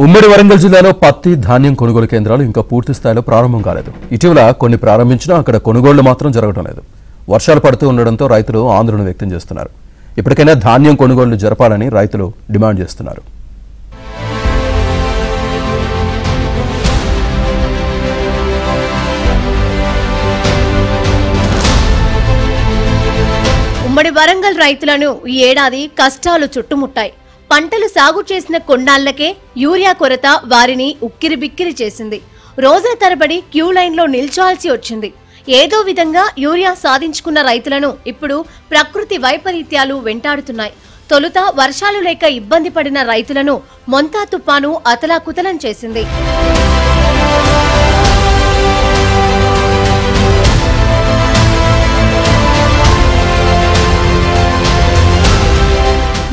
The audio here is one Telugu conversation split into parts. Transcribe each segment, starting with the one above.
ఉమ్మడి వరంగల్ జిల్లాలో పత్తి ధాన్యం కొనుగోలు కేంద్రాలు ఇంకా పూర్తి స్థాయిలో ప్రారంభం కాలేదు. ఇటీవల కొన్ని ప్రారంభించినా అక్కడ కొనుగోళ్లు మాత్రం జరగడం లేదు. వర్షాలు పడుతూ ఉండడంతో రైతులు ఆందోళన వ్యక్తం చేస్తున్నారు. ఇప్పటికైనా ధాన్యం కొనుగోళ్లు జరపాలని రైతులు డిమాండ్ చేస్తున్నారు. ఉమ్మడి వరంగల్ రైతులను ఈ ఏడాది కష్టాలు చుట్టుముట్టాయి. పంటలు సాగు చేసిన కొన్నాళ్లకే యూరియా కొరత వారిని ఉక్కిరిబిక్కిరి చేసింది. రోజుల తరబడి క్యూ లైన్లో నిల్చోవాల్సి వచ్చింది. ఏదో విధంగా యూరియా సాధించుకున్న రైతులను ఇప్పుడు ప్రకృతి వైపరీత్యాలు వెంటాడుతున్నాయి. తొలుత వర్షాలు లేక ఇబ్బంది పడిన రైతులను మొంతా తుపాను అతలాకుతలం చేసింది.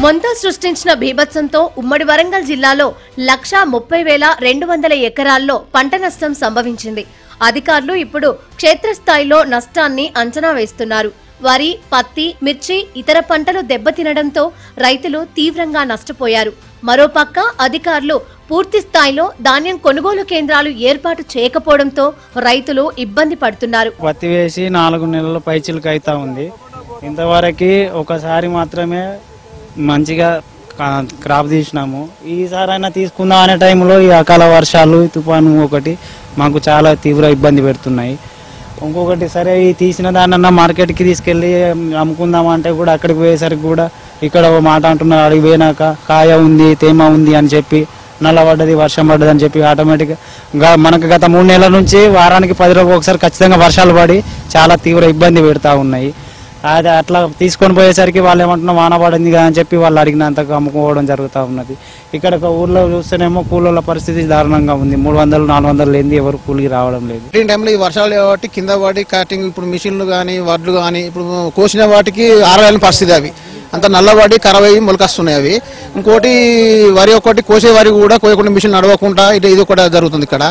మొంతా సృష్టించిన బీభత్సంతో ఉమ్మడి వరంగల్ జిల్లాలో 1,30,200 ఎకరాల్లో పంట నష్టం సంభవించింది. అధికారులు ఇప్పుడు క్షేత్రస్థాయిలో నష్టాన్ని అంచనా వేస్తున్నారు. వరి, పత్తి, మిర్చి, ఇతర పంటలు దెబ్బతినడంతో రైతులు తీవ్రంగా నష్టపోయారు. మరోపక్క అధికారులు పూర్తి స్థాయిలో ధాన్యం కొనుగోలు కేంద్రాలు ఏర్పాటు చేయకపోవడంతో రైతులు ఇబ్బంది పడుతున్నారు. పత్తి వేసి 4 నెలల పైచిలకు అయితా ఉంది. ఇంతవరకు ఒకసారి మాత్రమే మంచిగా క్రాప్ తీసినాము. ఈసారైనా తీసుకుందాం అనే టైంలో ఈ అకాల వర్షాలు, తుఫాను ఒకటి మాకు చాలా తీవ్ర ఇబ్బంది పెడుతున్నాయి. ఇంకొకటి సరే ఈ తీసిన దాన్నన్నా మార్కెట్కి తీసుకెళ్ళి అమ్ముకుందాం అంటే కూడా అక్కడికి పోయేసరికి కూడా ఇక్కడ మాట అంటున్నారు, అడిగి పోయినాక కాయ ఉంది, తేమ ఉంది అని చెప్పి, నల్లబడ్డది, వర్షం పడ్డది అని చెప్పి ఆటోమేటిక్గా మనకు గత 3 నెలల నుంచి వారానికి 10 రోజులకు ఒకసారి ఖచ్చితంగా వర్షాలు పడి చాలా తీవ్ర ఇబ్బంది పెడతా ఉన్నాయి. అది అట్లా తీసుకొని పోయేసరికి వాళ్ళు ఏమంటున్నా వాన పడింది కదా అని చెప్పి వాళ్ళు అడిగినంతకు అమ్ముకోవడం జరుగుతూ ఉన్నది. ఇక్కడ ఊర్లో చూస్తేనేమో కూలీల పరిస్థితి దారుణంగా ఉంది. 300-400 లేనిది ఎవరు కూలికి రావడం లేదు. ఈ టైంలో ఈ వర్షాలు కాబట్టి కింద పడి కటింగ్ ఇప్పుడు మిషన్లు కానీ వడ్లు కానీ ఇప్పుడు కోసిన వాటికి ఆరలేని పరిస్థితి. అవి అంత నల్లబడి ఖరాబ్ అయ్యి మొలకొస్తున్నాయి. అవి ఇంకోటి వరి ఒకటి కోసే వరి కూడా కోయకుండా మిషన్ నడవకుండా ఇది కూడా జరుగుతుంది ఇక్కడ.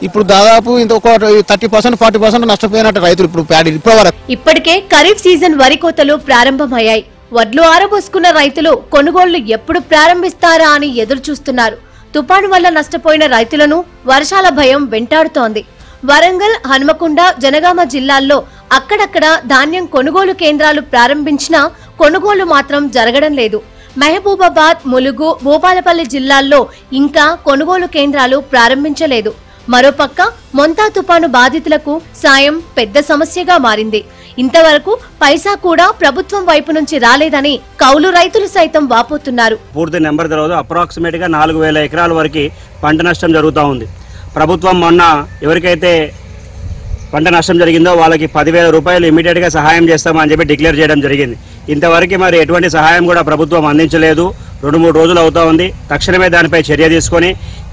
ఇప్పుడు దాదాపు ఇంకొక 30%-40% నష్టపోయినట్టు రైతులు ఇప్పుడు ప్యాడీ ఇప్పటివరకు. ఇప్పటికే ఖరీఫ్ సీజన్ వరి కోతలు ప్రారంభమయ్యాయి. వడ్లు ఆరబోసుకున్న రైతులు కొనుగోళ్లు ఎప్పుడు ప్రారంభిస్తారా అని ఎదురు చూస్తున్నారు. తుపాను వల్ల నష్టపోయిన రైతులను వర్షాల భయం వెంటాడుతోంది. వరంగల్, హనుమకొండ, జనగామ జిల్లాల్లో అక్కడక్కడ ధాన్యం కొనుగోలు కేంద్రాలు ప్రారంభించినా కొనుగోలు మాత్రం జరగడం లేదు. మహబూబాబాద్, ములుగు, భూపాలపల్లి జిల్లాల్లో ఇంకా కొనుగోలు కేంద్రాలు ప్రారంభించలేదు. మరోపక్క మొంతా తుపాను బాధితులకు సాయం పెద్ద సమస్యగా మారింది. ఇంతవరకు పైసా కూడా ప్రభుత్వం వైపు నుంచి రాలేదని కౌలు రైతులు సైతం వాపోతున్నారు. పూర్తి నెంబర్ తెలియదు. అప్రాక్సిమేట్ గా 4,000 ఎకరాల వరకు పంట నష్టం జరుగుతూ ఉంది. ప్రభుత్వం మొన్న ఎవరికైతే పంట నష్టం జరిగిందో వాళ్ళకి 10,000 రూపాయలు ఇమీడియట్ గా సహాయం చేస్తామని చెప్పి డిక్లేర్ చేయడం జరిగింది. ఇంతవరకు మరి ఎటువంటి సహాయం కూడా ప్రభుత్వం అందించలేదు. 2-3 రోజులు అవుతా ఉంది. తక్షణమే దానిపై చర్య తీసుకొని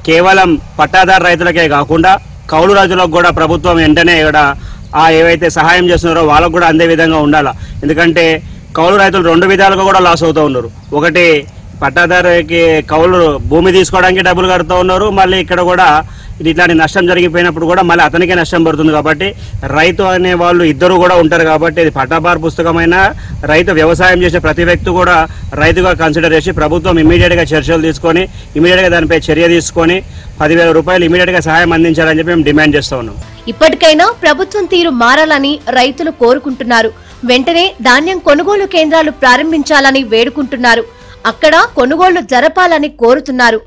కేవలం పట్టాదారు రైతులకే కాకుండా కౌలు రైతులకు కూడా ప్రభుత్వం వెంటనే ఇక్కడ ఏవైతే సహాయం చేస్తున్నారో వాళ్ళకు కూడా అందే విధంగా ఉండాలి. ఎందుకంటే కౌలు రైతులు 2 విధాలుగా కూడా లాస్ అవుతూ ఉన్నారు. ఒకటి పట్టాదారుకి కౌలు భూమి తీసుకోవడానికి డబ్బులు కడుతూ ఉన్నారు. మళ్ళీ ఇక్కడ కూడా ఇట్లాంటి నష్టం జరిగిపోయినప్పుడు కూడా మళ్ళీ అతనికే నష్టం పడుతుంది. కాబట్టి రైతు అనే వాళ్ళు ఇద్దరు కూడా ఉంటారు. కాబట్టి ఇది పట్టాదారు పుస్తకమైన రైతు వ్యవసాయం చేసే ప్రతి వ్యక్తి కూడా రైతుగా కన్సిడర్ చేసి ప్రభుత్వం ఇమీడియట్గా చర్యలు తీసుకొని ఇమీడియట్గా దానిపై చర్య తీసుకొని 10,000 రూపాయలు ఇమీడియట్గా సహాయం అందించాలని చెప్పి మేము డిమాండ్ చేస్తూ ఉన్నాం. ఇప్పటికైనా ప్రభుత్వం తీరు మారాలని రైతులు కోరుకుంటున్నారు. వెంటనే ధాన్యం కొనుగోలు కేంద్రాలు ప్రారంభించాలని వేడుకుంటున్నారు. అక్కడ కొనుగోళ్లు జరపాలని కోరుతున్నారు.